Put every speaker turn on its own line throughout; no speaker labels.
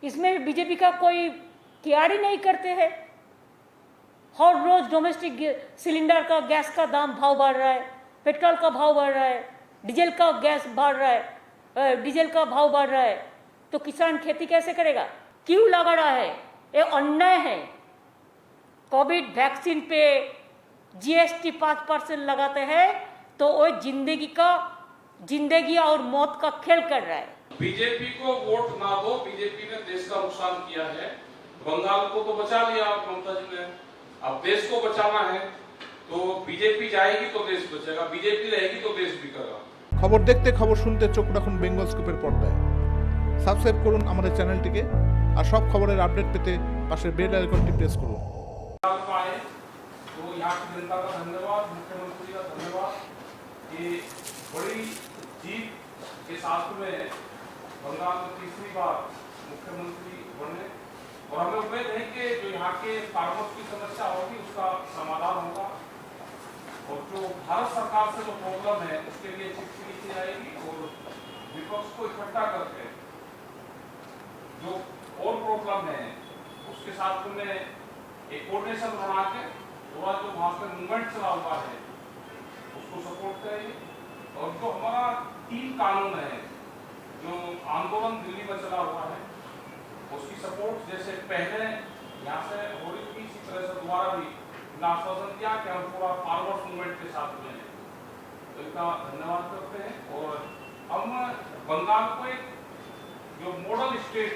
इसमें बीजेपी का कोई केयर ही नहीं करते हैं। हर रोज डोमेस्टिक सिलेंडर का गैस का दाम भाव बढ़ रहा है, पेट्रोल का भाव बढ़ रहा है, डीजल का गैस बढ़ रहा है, डीजल का भाव बढ़ रहा है, तो किसान खेती कैसे करेगा? क्यों लगा रहा है? ये अन्याय है। कोविड वैक्सीन पे जीएसटी 5% लगाते हैं तो वो जिंदगी और मौत का खेल कर रहा है।
बीजेपी को वोट ना दो, बीजेपी ने देश का नुकसान किया है। बंगाल को तो बचा लिया ममता जी ने, अब देश को बचाना है तो बीजेपी जाएगी तो देश बचेगा, बीजेपी रहेगी तो देश बिकेगा।
খবর দেখতে খবর শুনতে চোখ রাখুন বেঙ্গল স্কুপের পর্দায়। সাবস্ক্রাইব করুন আমাদের চ্যানেলটিকে আর সব খবরের আপডেট পেতে পাশের বেল আইকনটি প্রেস করুন।
तो यहाँ की जनता का धन्यवाद, मुख्यमंत्री का धन्यवाद कि बड़ी जीत के साथ में बंगाल में तीसरी बार मुख्यमंत्री बने और हमें उम्मीद है कि जो यहाँ के फार्मर्स की समस्या होगी उसका समाधान होगा और जो भारत सरकार से जो प्रॉब्लम है उसके लिए चिट्ठी लिखी जाएगी और विपक्ष को इकट्ठा करके जो और प्रॉब्लम है उसके साथ में एक कोऑर्डिनेशन बना के पूरा जो वहाँ पे मूवमेंट चला हुआ है उसको सपोर्ट करेंगे और जो हमारा 3 कानून है जो आंदोलन दिल्ली में चला हुआ है उसकी सपोर्ट जैसे पहले यहाँ से हो रही थी इसी तरह से दोबारा भी आश्वासन दिया कि हम पूरा फार्मर्स मूवमेंट के साथ में हैं, तो इनका धन्यवाद करते हैं। और हम बंगाल को एक जो मॉडल स्टेट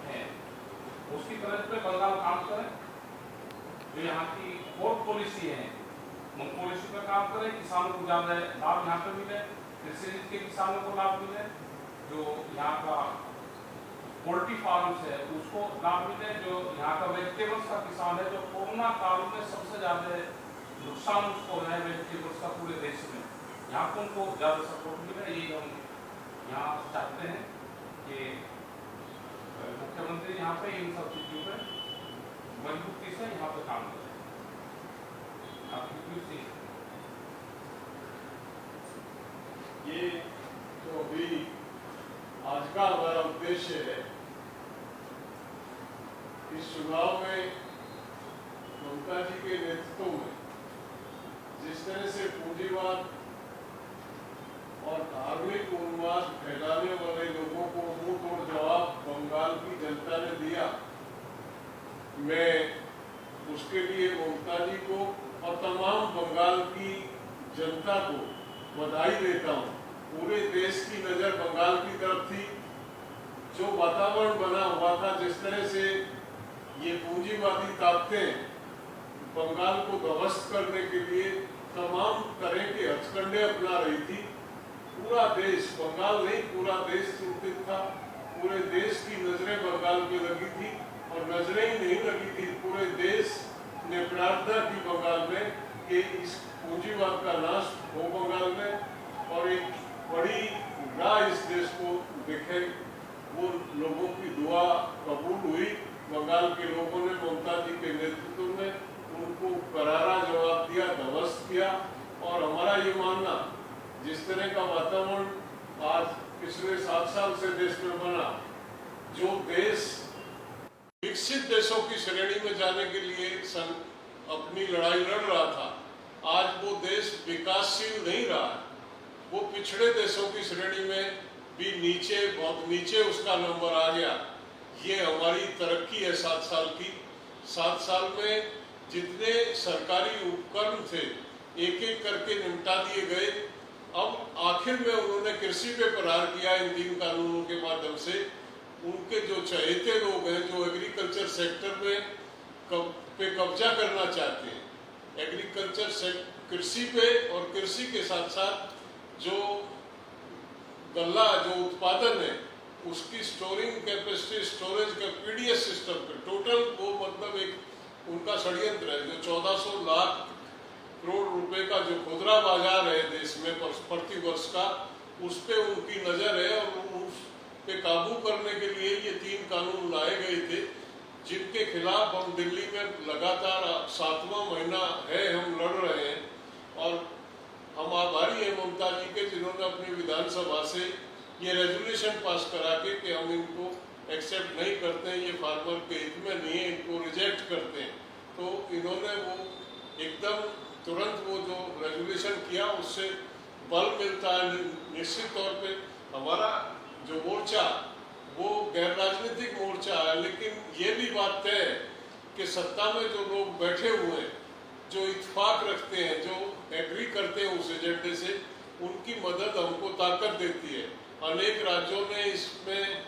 है उसकी तरह पे बंगाल काम करें, जो यहाँ की और पॉलिसी है उन पॉलिसी पर काम करें, किसानों को ज्यादा लाभ यहाँ पे मिले, कृषि के किसानों को लाभ मिले, जो यहाँ का पोल्ट्री फार्म्स है उसको लाभ मिले, जो यहाँ का वेजिटेबल्स का किसान है जो कोरोना काल में सबसे ज्यादा नुकसान उसको है वेजिटेबल्स का पूरे देश में, यहाँ पर उनको ज्यादा सपोर्ट मिले। यही हम यहाँ चाहते हैं कि मुख्यमंत्री यहाँ पे इन सब चीजों पर मजबूती से यहाँ पे काम करें।
ये जो अभी आज का हमारा उद्देश्य है इस चुनाव में ममता जी के नेतृत्व में जिस तरह से पूंजीवाद और धार्मिक उन्माद फैलाने वाले लोगों को मुंह तोड़ जवाब बंगाल की जनता ने दिया, मैं उसके लिए ममता जी को और तमाम बंगाल की जनता को बधाई देता हूँ। पूरे देश की नजर बंगाल की तरफ थी। जो वातावरण बना हुआ था, जिस तरह से ये पूंजीवादी ताकतें बंगाल को ध्वस्त करने के लिए तमाम तरह के हथकंडे अपना रही थी, पूरा देश, बंगाल नहीं पूरा देश चिंतित था। पूरे देश की नजरें बंगाल पे लगी थी और नजरें ही नहीं लगी थी, पूरे देश ने प्रार्थना की बंगाल में कि इस पूंजीवाद का नाश हो बंगाल में और एक बड़ी राह इस देश को दिखे। वो लोगों की दुआ कबूल हुई। बंगाल के लोगों ने ममता जी के नेतृत्व में उनको करारा जवाब दिया, ध्वस्त किया। और हमारा ये मानना, जिस तरह का वातावरण आज पिछले 7 साल से देश में बना, जो देश विकसित देशों की श्रेणी में जाने के लिए अपनी लड़ाई लड़ रहा था, आज वो देश विकासशील नहीं रहा है, वो पिछड़े देशों की श्रेणी में भी नीचे, बहुत नीचे उसका नंबर आ गया। ये हमारी तरक्की है 7 साल की। 7 साल में जितने सरकारी उपकरण थे एक एक करके निपटा दिए गए। अब आखिर में उन्होंने कृषि पे प्रहार किया इन 3 कानूनों के माध्यम से। उनके जो चहेते लोग हैं, जो एग्रीकल्चर सेक्टर में कब्जा करना चाहते हैं, एग्रीकल्चर कृषि पे और कृषि के साथ साथ जो गल्ला जो उत्पादन है उसकी स्टोरिंग कैपेसिटी, स्टोरेज का पीडीएस सिस्टम पे टोटल वो मतलब एक उनका षड्यंत्र है। जो 1400 लाख करोड़ रुपए का जो खुदरा बाजार है देश में प्रति वर्ष का, उस पे उनकी नजर है और उस पे काबू करने के लिए ये 3 कानून लाए गए थे, जिनके खिलाफ हम दिल्ली में लगातार 7वां महीना है हम लड़ रहे हैं। और हम आभारी हैं ममता जी के, जिन्होंने अपनी विधानसभा से ये रेजोल्यूशन पास करा के कि हम इनको एक्सेप्ट नहीं करते हैं, ये फार्मर के हित में नहीं है, इनको रिजेक्ट करते हैं। तो इन्होंने वो एकदम तुरंत वो जो रेजुलेशन किया उससे बल मिलता है। निश्चित तौर पे हमारा जो मोर्चा वो गैर राजनीतिक मोर्चा है, लेकिन ये भी बात तय है कि सत्ता में जो लोग बैठे हुए हैं, जो इत्तेफाक रखते हैं, जो एग्री करते हैं उस एजेंडे से, उनकी मदद हमको ताकत देती है। अनेक राज्यों ने इसमें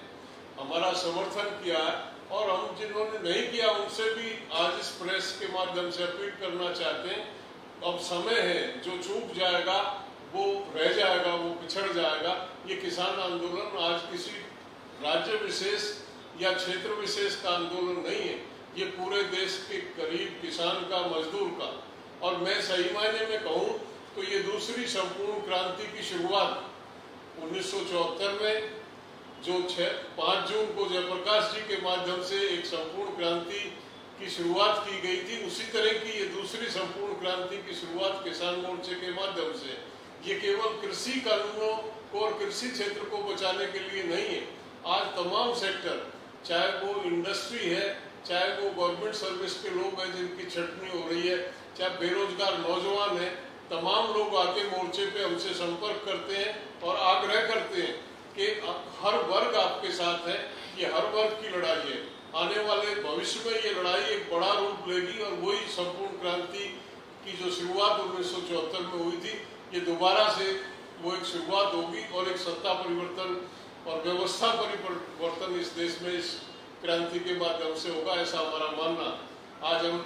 हमारा समर्थन किया है और हम जिन्होंने नहीं किया उनसे भी आज इस प्रेस के माध्यम से अपील करना चाहते हैं। अब समय है, जो चूक जाएगा वो रह जाएगा, वो पिछड़ जाएगा। ये किसान आंदोलन आज किसी राज्य विशेष या क्षेत्र विशेष का आंदोलन नहीं है, ये पूरे देश के करीब किसान का, मजदूर का। और मैं सही मायने में कहूँ तो ये दूसरी संपूर्ण क्रांति की शुरुआत 1974 में जो 5 जून को जयप्रकाश जी के माध्यम से एक संपूर्ण क्रांति की शुरुआत की गई थी, उसी तरह की ये दूसरी संपूर्ण क्रांति की शुरुआत किसान मोर्चे के माध्यम से। ये केवल कृषि कानूनों को और कृषि क्षेत्र को बचाने के लिए नहीं है। आज तमाम सेक्टर, चाहे वो इंडस्ट्री है, चाहे वो गवर्नमेंट सर्विस के लोग हैं जिनकी छटनी हो रही है, चाहे बेरोजगार नौजवान हैं, तमाम लोग आके मोर्चे पे हमसे संपर्क करते हैं और आग्रह करते हैं कि हर वर्ग आपके साथ है। ये हर वर्ग की लड़ाई है। आने वाले भविष्य में ये लड़ाई एक बड़ा रूप लेगी और वही संपूर्ण क्रांति की जो शुरुआत 1974 में हुई थी, ये दोबारा से वो एक शुरुआत होगी और एक सत्ता परिवर्तन और व्यवस्था परिवर्तन इस देश में इस क्रांति के माध्यम से होगा, ऐसा हमारा मानना। आज हम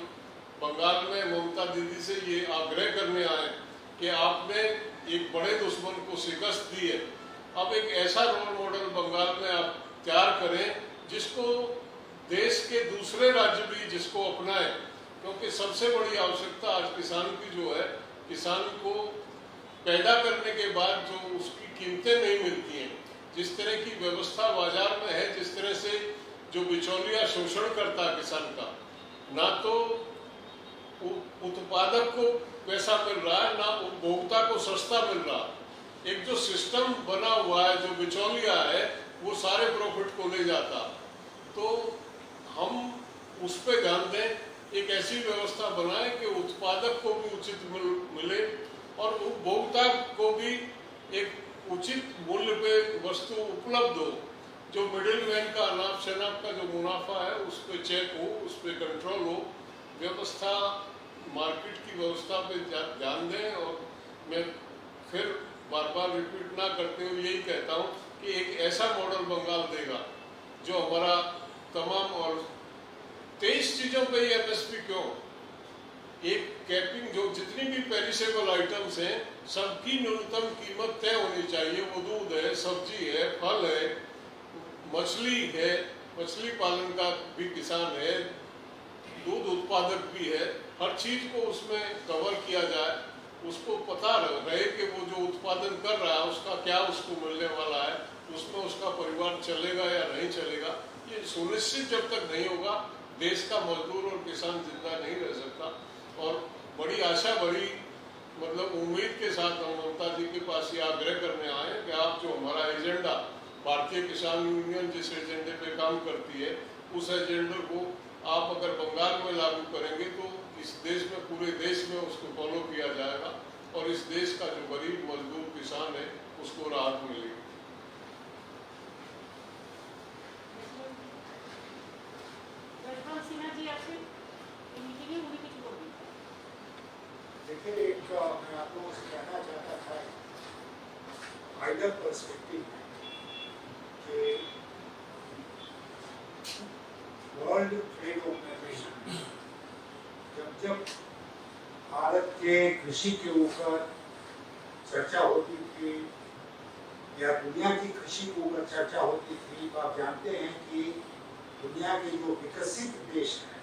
बंगाल में ममता दीदी से ये आग्रह करने आए कि आपने एक बड़े दुश्मन को शिकस्त दी है, अब एक ऐसा रोल मॉडल बंगाल में आप तैयार करें जिसको देश के दूसरे राज्य भी जिसको अपनाएं, क्योंकि सबसे बड़ी आवश्यकता आज किसान की जो है, किसान को पैदा करने के बाद जो उसकी कीमतें नहीं मिलती हैं, जिस तरह की व्यवस्था बाजार में है, जिस तरह से जो बिचौलिया शोषण करता है किसान का, ना तो उत्पादक को पैसा मिल रहा है, ना उपभोक्ता को सस्ता मिल रहा है। एक जो सिस्टम बना हुआ है, जो बिचौलिया है, वो सारे प्रॉफिट को ले जाता। तो हम उस पर ध्यान दें, एक ऐसी व्यवस्था बनाएं कि उत्पादक को भी उचित मिले और उपभोक्ता को भी एक उचित मूल्य पे वस्तु उपलब्ध हो। जो मिडिल मैन का अनाप शनाप का जो मुनाफा है उस पर चेक हो, उस पर कंट्रोल हो, व्यवस्था मार्केट की व्यवस्था पे ध्यान दें। और मैं फिर बार बार रिपीट ना करते हुए यही कहता हूँ कि एक ऐसा मॉडल बंगाल देगा जो हमारा तमाम, और 23 चीज़ों पे ये एमएसपी क्यों, एक कैपिंग, जो जितनी भी पेरिसेबल आइटम्स हैं सबकी न्यूनतम कीमत तय होनी चाहिए। वो दूध है, सब्जी है, फल है, मछली है, मछली पालन का भी किसान है, दूध उत्पादक भी है, हर चीज को उसमें कवर किया जाए, उसको पता रहे कि वो जो उत्पादन कर रहा है उसका क्या उसको मिलने वाला है, उसमें उसका परिवार चलेगा या नहीं चलेगा। ये सुनिश्चित जब तक नहीं होगा, देश का मजदूर और किसान जिंदा नहीं रह सकता। और बड़ी आशा भरी उम्मीद के साथ हम ममता जी के पास ये आग्रह करने आए कि आप जो हमारा एजेंडा, भारतीय किसान यूनियन जिस एजेंडे पे काम करती है, उस एजेंडे को आप अगर बंगाल में लागू करेंगे तो इस देश में, पूरे देश में उसको फॉलो किया जाएगा और इस देश का जो गरीब मजदूर किसान है उसको राहत मिलेगी।
देखिए, एक मैं आप लोगों से कहना चाहता था वाइडर पर्सपेक्टिव में कि वर्ल्ड ट्रेड ऑर्गेनाइजेशन जब भारत के कृषि के ऊपर चर्चा होती थी या दुनिया की कृषि के ऊपर चर्चा होती थी, तो आप जानते हैं कि दुनिया के जो विकसित देश हैं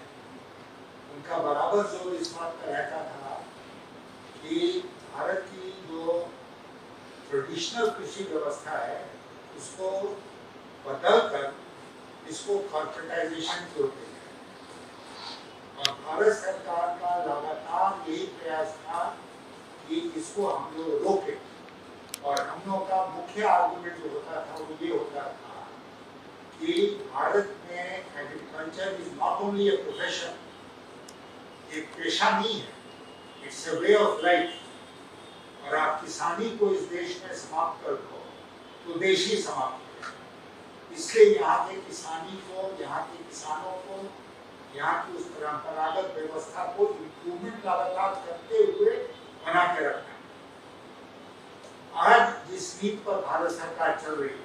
उनका बराबर जोर इस बात पर रहता था कि भारत की जो ट्रेडिशनल कृषि व्यवस्था है उसको बदलकर इसको कॉर्पोरेटाइजेशन की ओर ले जाए। और भारत सरकार का लगातार यही प्रयास था कि इसको हम लोग रोकें। और हम लोग का मुख्य आर्गुमेंट जो होता था वो ये होता था कि भारत में agriculture is not only a profession, एक पेशा नहीं है, it's a way of life. और आप किसानी को इस देश में समाप्त कर दो तो देश ही समाप्त हो। इसलिए यहाँ के किसानी को, यहाँ के किसानों को, यहाँ की उस परंपरागत व्यवस्था को इम्प्रूवमेंट लगातार करते हुए बना के रखना। आज जिस नीति पर भारत सरकार चल रही है,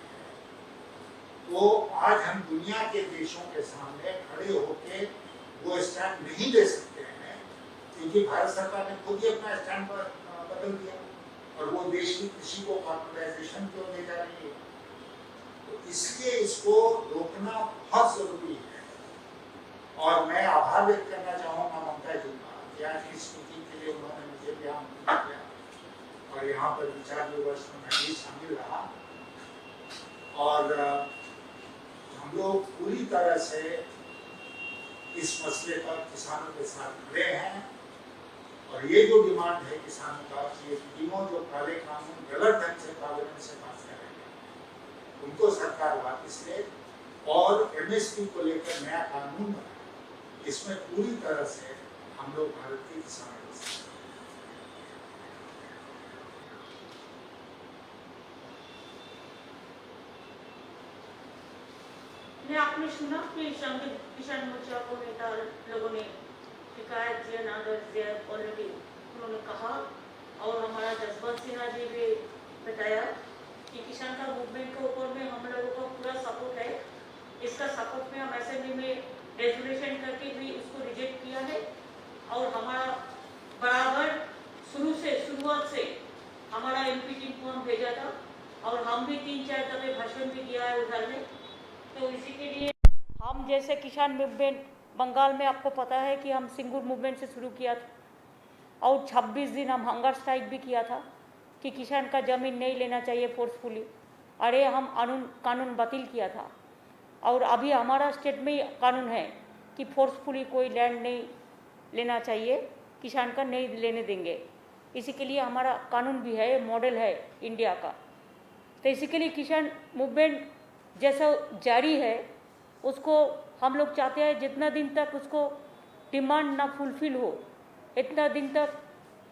तो आज हम दुनिया के देशों के सामने खड़े होके वो स्टैंड नहीं ले सकते हैं, क्योंकि भारत सरकार ने खुद ही अपना स्टैंड बदल दिया और वो देश की कृषि को कॉर्पोरेटाइजेशन की ओर ले जा रही है। तो इसलिए इसको रोकना बहुत जरूरी है। और मैं आभार व्यक्त करना चाहूँगा ममता जी का कि आज की मीटिंग के लिए उन्होंने मुझे भी आमंत्रित किया और यहाँ पर विचार विमर्श में मैं भी शामिल रहा। और हम लोग पूरी तरह से इस मसले पर किसानों के साथ खड़े हैं। और ये जो डिमांड है किसानों का कि ये तीनों जो काले कानून गलत ढंग से पार्लियामेंट से पास करेंगे, उनको सरकार वापस ले और एमएसपी को लेकर नया कानून बनाए। इसमें पूरी तरह से हम लोग भारतीय किसानों के साथ।
आपने सुना कि किसान मोर्चा को नेता लोगों ने शिकायत दिया, नादर दिया ऑलरेडी उन्होंने कहा। और हमारा जसवंत सिन्हा जी भी बताया कि किसान का मूवमेंट के ऊपर में हम लोगों का पूरा सपोर्ट है। इसका सपोर्ट में हम असेंबली में रेजोल्यूशन करके भी उसको रिजेक्ट किया है। और हमारा बराबर शुरुआत से हमारा एमपी टीम को हम भेजा था और हम भी 3-4 दफे भाषण भी दिया है उधर में। तो इसी के लिए हम जैसे किसान मूवमेंट बंगाल में आपको पता है कि हम सिंगूर मूवमेंट से शुरू किया था और 26 दिन हम हंगर स्ट्राइक भी किया था कि किसान का ज़मीन नहीं लेना चाहिए फोर्सफुली। अरे हम कानून बातिल किया था और अभी हमारा स्टेट में कानून है कि फोर्सफुली कोई लैंड नहीं लेना चाहिए, किसान का नहीं लेने देंगे। इसी के लिए हमारा कानून भी है, मॉडल है इंडिया का। तो इसी के लिए किसान मूवमेंट जैसा जारी है उसको हम लोग चाहते हैं जितना दिन तक उसको डिमांड ना फुलफिल हो इतना दिन तक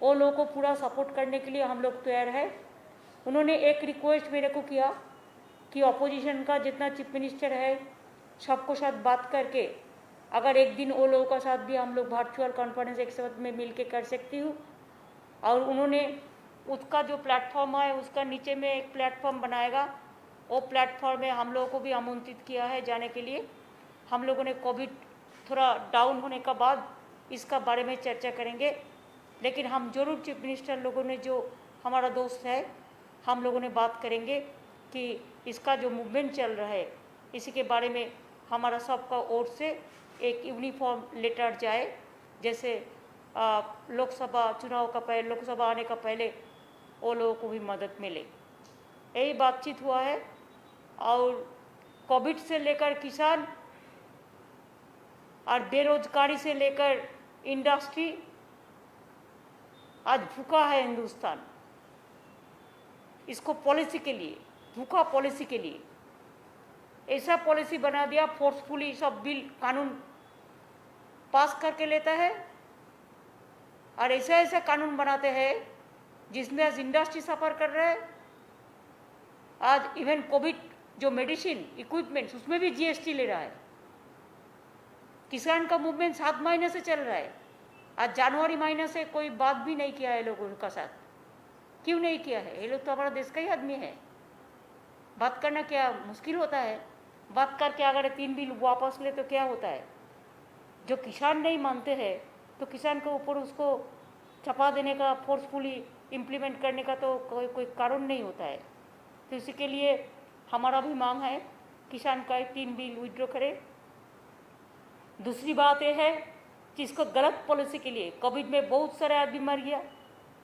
वो लोगों को पूरा सपोर्ट करने के लिए हम लोग तैयार है। उन्होंने एक रिक्वेस्ट मेरे को किया कि अपोजिशन का जितना चीफ मिनिस्टर है सबको साथ बात करके अगर एक दिन वो लोगों का साथ भी हम लोग वर्चुअल कॉन्फ्रेंस एक साथ में मिल के कर सकती हूँ। और उन्होंने उसका जो प्लेटफॉर्म है उसका नीचे में एक प्लेटफॉर्म बनाएगा, वो प्लेटफॉर्म में हम लोगों को भी आमंत्रित किया है जाने के लिए। हम लोगों ने कोविड थोड़ा डाउन होने के बाद इसका बारे में चर्चा करेंगे, लेकिन हम जरूर चीफ मिनिस्टर लोगों ने जो हमारा दोस्त है हम लोगों ने बात करेंगे कि इसका जो मूवमेंट चल रहा है इसी के बारे में हमारा सबका ओर से एक यूनिफॉर्म लेटर जाए, जैसे लोकसभा चुनाव का पहले, लोकसभा आने का पहले वो लोगों को भी मदद मिले। यही बातचीत हुआ है। और कोविड से लेकर किसान और बेरोजगारी से लेकर इंडस्ट्री आज भूखा है हिंदुस्तान। इसको पॉलिसी के लिए, भूखा पॉलिसी के लिए ऐसा पॉलिसी बना दिया, फोर्सफुली सब बिल कानून पास करके लेता है और ऐसा ऐसा कानून बनाते हैं जिसमें आज इंडस्ट्री सफर कर रहा है। आज इवन कोविड जो मेडिसिन इक्विपमेंट्स उसमें भी जीएसटी ले रहा है। किसान का मूवमेंट 7 महीने से चल रहा है। आज जनवरी महीने से कोई बात भी नहीं किया है लोगों का साथ। क्यों नहीं किया है? ये लोग तो हमारा देश का ही आदमी है। बात करना क्या मुश्किल होता है? बात करके अगर 3 बिल वापस ले तो क्या होता है? जो किसान नहीं मानते हैं तो किसान के ऊपर उसको छपा देने का, फोर्सफुली इम्प्लीमेंट करने का तो कोई कारण नहीं होता है। तो इसी के लिए हमारा भी मांग है किसान का 3 बिल विड्रॉ करे। दूसरी बात यह है कि इसको गलत पॉलिसी के लिए कोविड में बहुत सारे आदमी मर गया।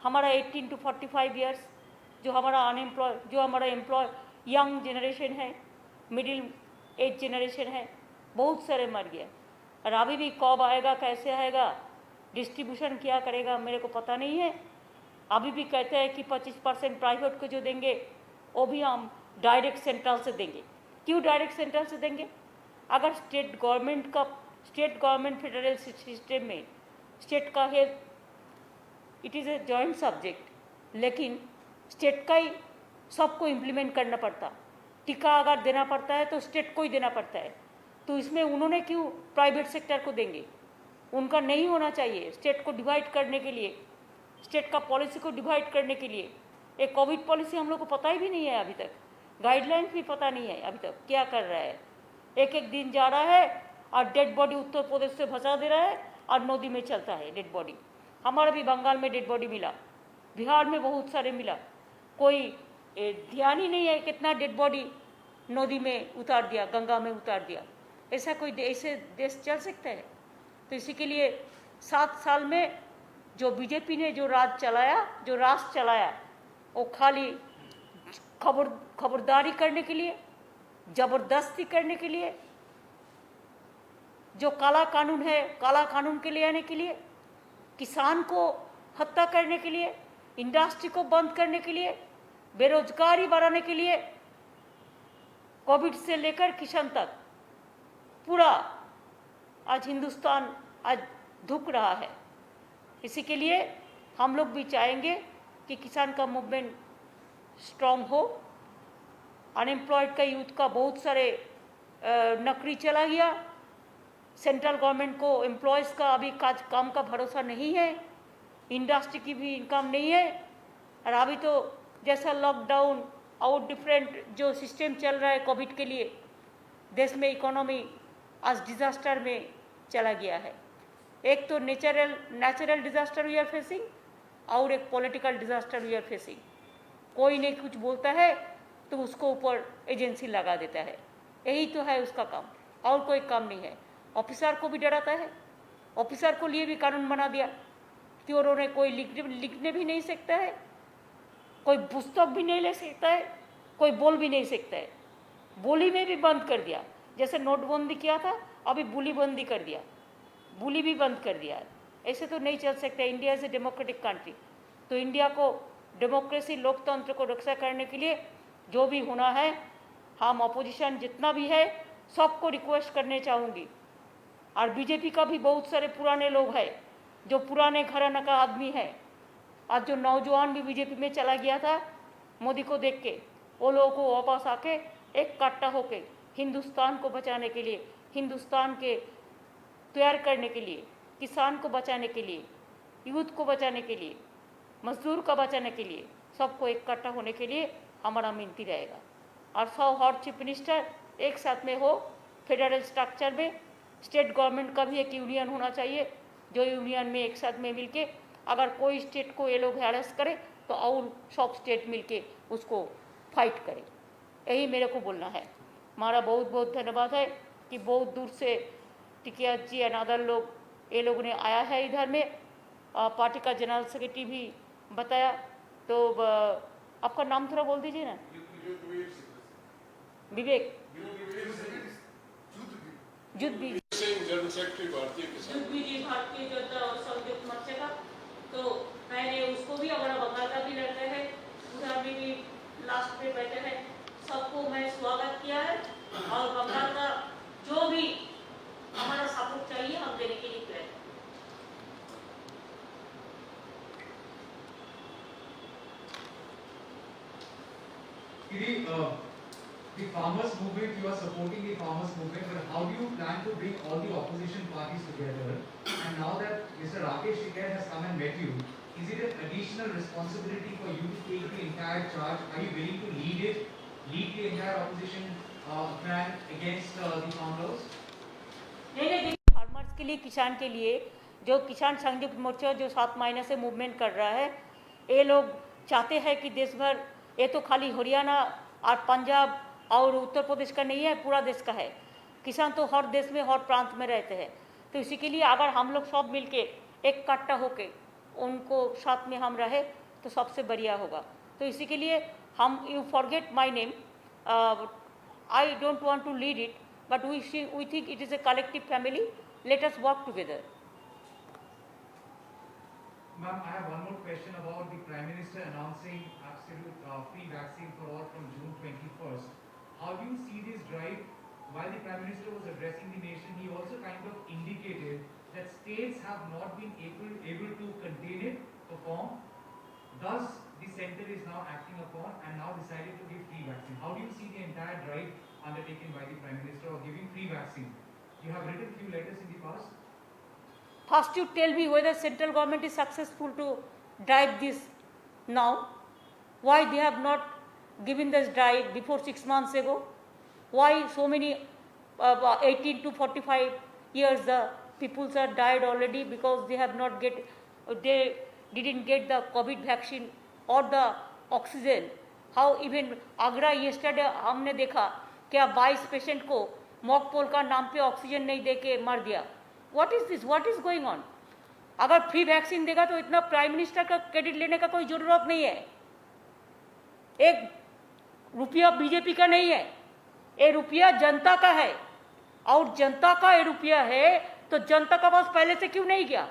हमारा 18 to 45 ईयर्स जो हमारा अनएम्प्लॉय, जो हमारा एम्प्लॉय यंग जनरेशन है, मिडिल एज जनरेशन है, बहुत सारे मर गया। और अभी भी कब आएगा, कैसे आएगा, डिस्ट्रीब्यूशन क्या करेगा मेरे को पता नहीं है। अभी भी कहते हैं कि 25% प्राइवेट को जो देंगे वो भी हम डायरेक्ट सेंट्रल से देंगे। क्यों डायरेक्ट सेंट्रल से देंगे? अगर स्टेट गवर्नमेंट फेडरल सिस्टम में स्टेट का health it is a joint subject, लेकिन स्टेट का ही सबको इम्प्लीमेंट करना पड़ता। टीका अगर देना पड़ता है तो स्टेट को ही देना पड़ता है, तो इसमें उन्होंने क्यों प्राइवेट सेक्टर को देंगे? उनका नहीं होना चाहिए। स्टेट को डिवाइड करने के लिए, स्टेट का पॉलिसी को डिवाइड करने के लिए एक कोविड पॉलिसी हम लोग को पता ही भी नहीं है अभी तक, गाइडलाइंस भी पता नहीं है अभी तक क्या कर रहा है। एक एक दिन जा रहा है और डेड बॉडी उत्तर प्रदेश से भसा दे रहा है और नदी में चलता है डेड बॉडी। हमारा भी बंगाल में डेड बॉडी मिला, बिहार में बहुत सारे मिला, कोई ध्यान ही नहीं है कितना डेड बॉडी नदी में उतार दिया, गंगा में उतार दिया। ऐसा कोई ऐसे देश चल सकता है? तो इसी के लिए 7 साल में जो बीजेपी ने जो राज चलाया वो खाली खबरदारी करने के लिए, जबरदस्ती करने के लिए, जो काला कानून है काला कानून के लिए आने के लिए, किसान को हत्या करने के लिए, इंडस्ट्री को बंद करने के लिए, बेरोजगारी बढ़ाने के लिए, कोविड से लेकर किसान तक पूरा आज हिंदुस्तान आज धुक रहा है। इसी के लिए हम लोग भी चाहेंगे कि किसान का मूवमेंट स्ट्रांग हो। अनएम्प्लॉयड का यूथ का बहुत सारे नौकरी चला गया, सेंट्रल गवर्नमेंट को एम्प्लॉयज़ का अभी काम का भरोसा नहीं है, इंडस्ट्री की भी इनकम नहीं है। और अभी तो जैसा लॉकडाउन और डिफरेंट जो सिस्टम चल रहा है कोविड के लिए, देश में इकोनॉमी आज डिज़ास्टर में चला गया है। एक तो natural disaster we are facing और एक political disaster we are facing. कोई नहीं कुछ बोलता है तो उसको ऊपर एजेंसी लगा देता है, यही तो है उसका काम, और कोई काम नहीं है। ऑफिसर को भी डराता है, ऑफिसर को लिए भी कानून बना दिया कि उन्होंने कोई लिखने भी नहीं सकता है, कोई पुस्तक भी नहीं ले सकता है, कोई बोल भी नहीं सकता है। बोली में भी बंद कर दिया, जैसे नोटबंदी किया था अभी बोली बंदी कर दिया, बोली भी बंद कर दिया। ऐसे तो नहीं चल सकता। India is a democratic country, तो इंडिया को डेमोक्रेसी लोकतंत्र को रक्षा करने के लिए जो भी होना है, हम अपोजिशन जितना भी है सबको रिक्वेस्ट करने चाहूँगी। और बीजेपी का भी बहुत सारे पुराने लोग हैं जो पुराने घराना का आदमी है, आज जो नौजवान भी बीजेपी में चला गया था मोदी को देख के, वो लोगों को वापस आके एक कट्टा होके हिंदुस्तान को बचाने के लिए, हिंदुस्तान के तैयार करने के लिए, किसान को बचाने के लिए, यूथ को बचाने के लिए, मजदूर को बचाने के लिए, सबको इकट्ठा होने के लिए हमारा मिनती रहेगा। और 100 हर चीफ मिनिस्टर एक साथ में हो, फेडरल स्ट्रक्चर में स्टेट गवर्नमेंट का भी एक यूनियन होना चाहिए, जो यूनियन में एक साथ में मिलके अगर कोई स्टेट को ये लोग हैरेस करे तो और सब स्टेट मिलके उसको फाइट करे। यही मेरे को बोलना है। हमारा बहुत बहुत धन्यवाद है कि बहुत दूर से टिकिया जी एंड अदर लोग ये लोगों ने आया है इधर में। पार्टी का जनरल सेक्रेटरी भी बताया, तो आपका नाम थोड़ा बोल दीजिए ना। विवेक जुद्दी
जनरल सेक्रेटरी भारतीय किसान
जुद्दी जी भारतीय जनता संयुक्त मोर्चा का, तो मैंने उसको भी हमारा बंगाल का भी लड़का है, उधर भी लास्ट में बैठे हैं, सबको मैं स्वागत किया है। और बंगाल का जो भी हमारा सपोर्ट चाहिए हम देने के लिए तैयार हैं।
The farmers movement, you are supporting the farmers movement, but how do you plan to bring all the opposition parties together? And now that Mr. Rakesh Tikait has come and met you, is it an additional responsibility for you to take the entire charge? Are you willing to lead the entire opposition plan against the farmers?
नहीं, farmers के लिए, किसान के लिए, जो किसान संयुक्त मोर्चा जो 7 महीने से मूवमेंट कर रहा है, ये लोग चाहते हैं कि देश भर, ये तो खाली हरियाणा और पंजाब और उत्तर प्रदेश का नहीं है, पूरा देश का है। किसान तो हर देश में हर प्रांत में रहते हैं, तो इसी के लिए अगर हम लोग सब मिलके एक इकट्ठा होके उनको साथ में हम रहे तो सबसे बढ़िया होगा। तो इसी के लिए हम, you forget my name, I don't want to lead it, but we think it is a collective family. Let us work together.
Ma'am, I have one more question about the Prime Minister announcing absolute free vaccine for all from June 21st. How do you see this drive while the Prime Minister was addressing the nation, he also kind of indicated that states have not been able to contain it, perform. Thus, the center is now acting upon and now decided to give free vaccine. How do you see the entire drive undertaken by the Prime Minister of giving free vaccine? You have written few letters in the past.
First you tell me whether central government is successful to drive this now. Why they have not given this drive before 6 months ago? Why so many 18 to 45 years the peoples are died already because they didn't get the COVID vaccine or the oxygen. How even Agra yesterday हमने देखा क्या 22 patient को mock poll का नाम पे oxygen नहीं देके मर दिया. What is this? What is going on? अगर फ्री वैक्सीन देगा तो इतना प्राइम मिनिस्टर का क्रेडिट लेने का कोई जरूरत नहीं है. एक रुपया बीजेपी का नहीं है, ये रुपया जनता का है. और जनता का ये रुपया है तो जनता का पास पहले से क्यों नहीं गया?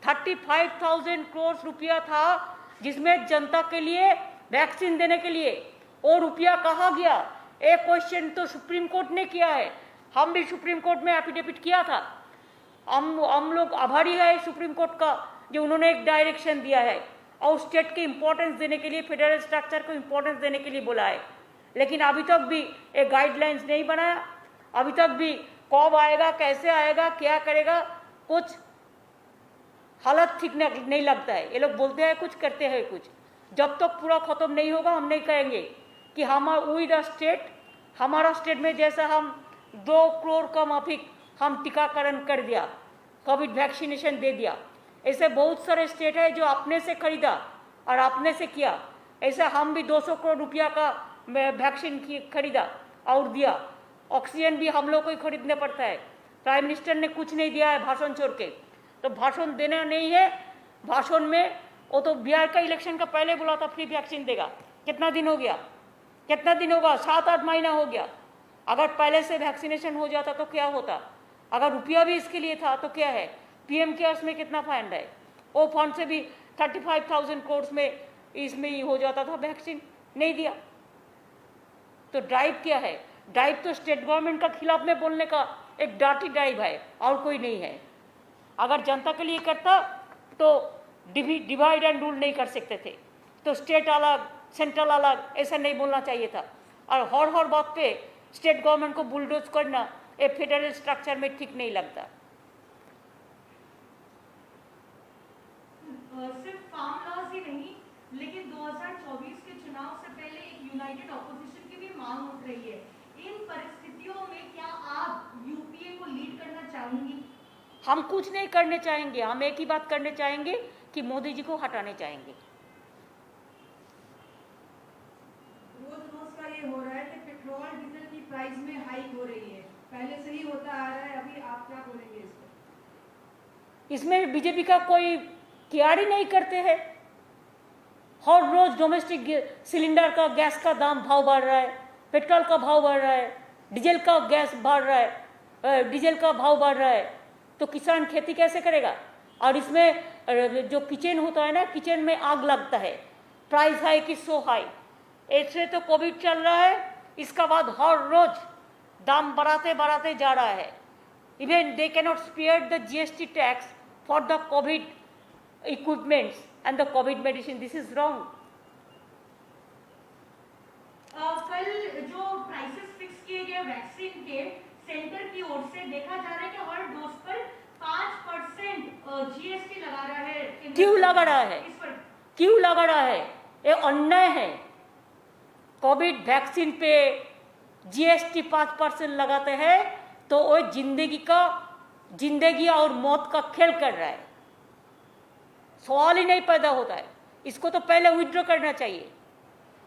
35,000 करोड़ रुपया था जिसमें जनता के लिए वैक्सीन देने के लिए. वो रुपया कहाँ गया? एक क्वेश्चन तो सुप्रीम कोर्ट ने किया है. हम भी सुप्रीम कोर्ट में एफिडेविट किया था. हम लोग आभारी है सुप्रीम कोर्ट का जो उन्होंने एक डायरेक्शन दिया है और स्टेट के इंपॉर्टेंस देने के लिए, फेडरल स्ट्रक्चर को इंपॉर्टेंस देने के लिए बोला है. लेकिन अभी तक भी एक गाइडलाइंस नहीं बनाया. अभी तक भी कब आएगा, कैसे आएगा, क्या करेगा, कुछ हालत ठीक नहीं लगता है. ये लोग बोलते हैं कुछ, करते हैं कुछ. जब तक पूरा खत्म नहीं होगा हम नहीं कहेंगे कि हमारा स्टेट में जैसा हम 2 करोड़ का माफिक हम टीकाकरण कर दिया, कोविड वैक्सीनेशन दे दिया. ऐसे बहुत सारे स्टेट है जो अपने से खरीदा और अपने से किया. ऐसे हम भी 200 करोड़ रुपया का वैक्सीन खरीदा और दिया. ऑक्सीजन भी हम लोग को ही खरीदने पड़ता है. प्राइम मिनिस्टर ने कुछ नहीं दिया है भाषण छोड़ के. तो भाषण देना नहीं है. भाषण में वो तो बिहार का इलेक्शन का पहले बोला था फ्री वैक्सीन देगा. कितना दिन हो गया? कितना दिन होगा? 7-8 महीना हो गया. अगर पहले से वैक्सीनेशन हो जाता तो क्या होता? अगर रुपया भी इसके लिए था तो क्या है? पीएम केयर्स में कितना फंड है? वो फंड से भी 35,000 करोड़ में इसमें ही हो जाता था. वैक्सीन नहीं दिया. तो ड्राइव क्या है? ड्राइव तो स्टेट गवर्नमेंट का खिलाफ में बोलने का एक डार्टी ड्राइव है और कोई नहीं है. अगर जनता के लिए करता तो डिवाइड एंड रूल नहीं कर सकते थे. तो स्टेट अलग, सेंट्रल अलग, ऐसा नहीं बोलना चाहिए था. और हर बात पे स्टेट गवर्नमेंट को बुलडोज करना ये फेडरल स्ट्रक्चर में ठीक नहीं लगता.
सिर्फ फार्म लॉज ही नहीं, लेकिन 2024 के चुनाव से पहले एक यूनाइटेड ऑपोजिशन की भी मांग उठ रही है. इन परिस्थितियों में क्या आप यूपीए को लीड करना चाहेंगी?
हम कुछ नहीं करने चाहेंगे. हम एक ही बात करने चाहेंगे कि मोदी जी को हटाने चाहेंगे.
रोज का ये हो रहा है कि पेट्रोल डीजल की प्राइस में हाइक हो रही है. पहले से ही होता आ रहा है. अभी आप क्या बोलेंगे इस पर?
इसमें बीजेपी का कोई केयर ही नहीं करते हैं. हर रोज डोमेस्टिक सिलेंडर का गैस का भाव बढ़ रहा है, पेट्रोल का भाव बढ़ रहा है, डीजल का गैस बढ़ रहा है, डीजल का भाव बढ़ रहा है. तो किसान खेती कैसे करेगा? और इसमें जो किचन होता है ना, किचन में आग लगता है. प्राइस हाई की सो हाई. ऐसे तो कोविड चल रहा है, इसका बाद हर रोज दाम बढ़ाते जा रहा है. Even they cannot spare the GST tax for the covid equipments and the covid medicine. This is wrong.
कल जो प्राइसेस फिक्स किए गए वैक्सीन के सेंटर की ओर से देखा जा रहा है कि हर डोज पर 5% जीएसटी लगा रहा है.
क्यों लगा रहा है? क्यों लगा रहा है? ये अन्याय है. कोविड वैक्सीन पे जीएसटी 5% लगाते हैं तो वो जिंदगी और मौत का खेल कर रहा है. सवाल ही नहीं पैदा होता है. इसको तो पहले विड्रॉ करना चाहिए.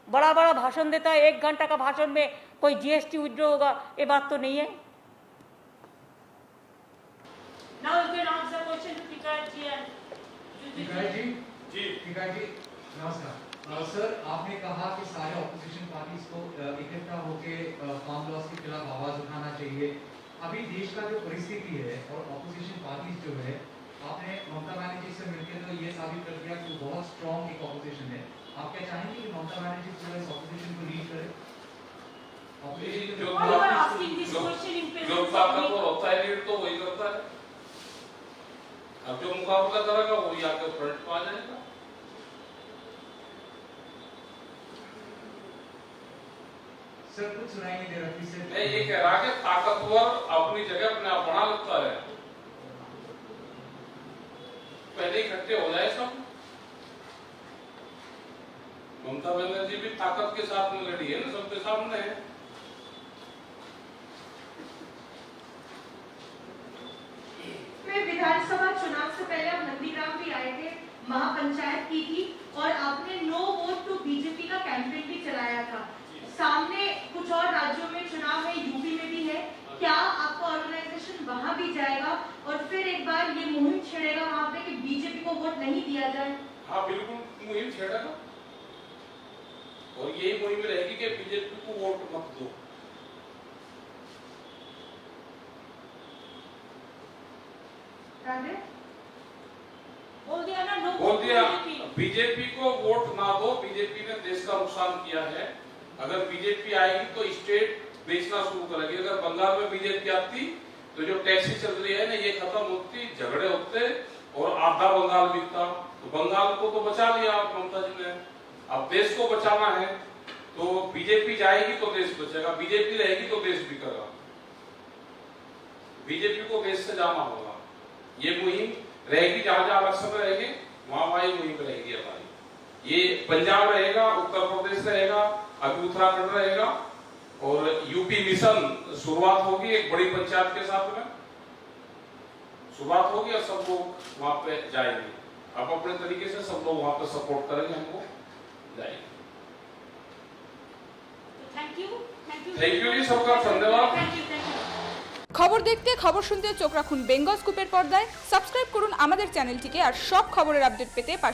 बड़ा भाषण देता है. 1 घंटा का भाषण में कोई जीएसटी विड्रॉ होगा, ये बात तो नहीं है. Now you can answer question to Tikait ji and
Tikait जी नमस्कार. सर, आपने कहा कि सारे ऑपोजिशन पार्टीज को इकट्ठा होकर फार्म लॉस के खिलाफ आवाज उठाना चाहिए. अभी देश का जो परिस्थिति है और ऑपोजिशन पार्टीज जो है, आपने ममता बनर्जी से मिलकर तो ये साबित कर दिया कि वो बहुत स्ट्रॉन्ग एक ऑपोजिशन है. आप क्या चाहेंगे कि ममता बनर्जी पूरा इस ऑपोजिशन को लीड करे?
why you are asking this question
मुकाबला करेगा वही आके फ्रंट पे आ जाएगा।
सर कुछ सुनाई नहीं दे रहा, फिर से
मैं ये कह रहा कि ताकतवर अपनी जगह अपने आप बना लगता है, पहले इकट्ठे हो जाए सब। ममता बनर्जी भी ताकत के साथ में लड़ी है ना, सबके सामने है।
विधानसभा चुनाव से पहले आप नंदीग्राम भी आए थे, महापंचायत की थी और आपने नो वोट टू बीजेपी का कैंपेन भी चलाया था। सामने कुछ और राज्यों में चुनाव है, यूपी में भी है, क्या आपका ऑर्गेनाइजेशन वहां भी जाएगा और फिर एक बार ये मुहिम छेड़ेगा वहां पे कि बीजेपी को वोट नहीं दिया जाए?
हाँ बिल्कुल मुहिम छेड़ेगा और यही मुहिम रहेगी कि बीजेपी को वोट मत दो।
बोल दिया ना, नो
बोल दिया
बीजेपी।
बीजेपी को वोट ना दो, बीजेपी ने देश का नुकसान किया है। अगर बीजेपी आएगी तो स्टेट बेचना शुरू करेगी। अगर बंगाल में बीजेपी आती तो जो टैक्सी चल रही है ना ये खत्म होती, झगड़े होते और आधा बंगाल बिकता। तो बंगाल को तो बचा लिया ममता जी ने, अब देश को बचाना है तो बीजेपी जाएगी तो देश बचेगा, बीजेपी रहेगी तो देश बिकेगा। बीजेपी को देश से जाना होगा। ये मुहिम रहेगी, जहां जहां अलग समय रहेगी वहां ये मुहिम रहेगी हमारी। ये पंजाब रहेगा, उत्तर प्रदेश रहेगा, अभी उत्तराखंड रहेगा और यूपी मिशन शुरुआत होगी एक बड़ी पंचायत के साथ में शुरुआत होगी और सब लोग वहां पे जाएंगे। अब अपने तरीके से सब लोग वहां पे सपोर्ट करेंगे, हमको जाएंगे।
थैंक यू
जी, सबका धन्यवाद।
Thank you.
খবর দেখতে খবর শুনতে চোখ রাখুন বেঙ্গল স্কুপের পর্দায়। সাবস্ক্রাইব করুন আমাদের চ্যানেলটিকে আর সব খবরের আপডেট পেতে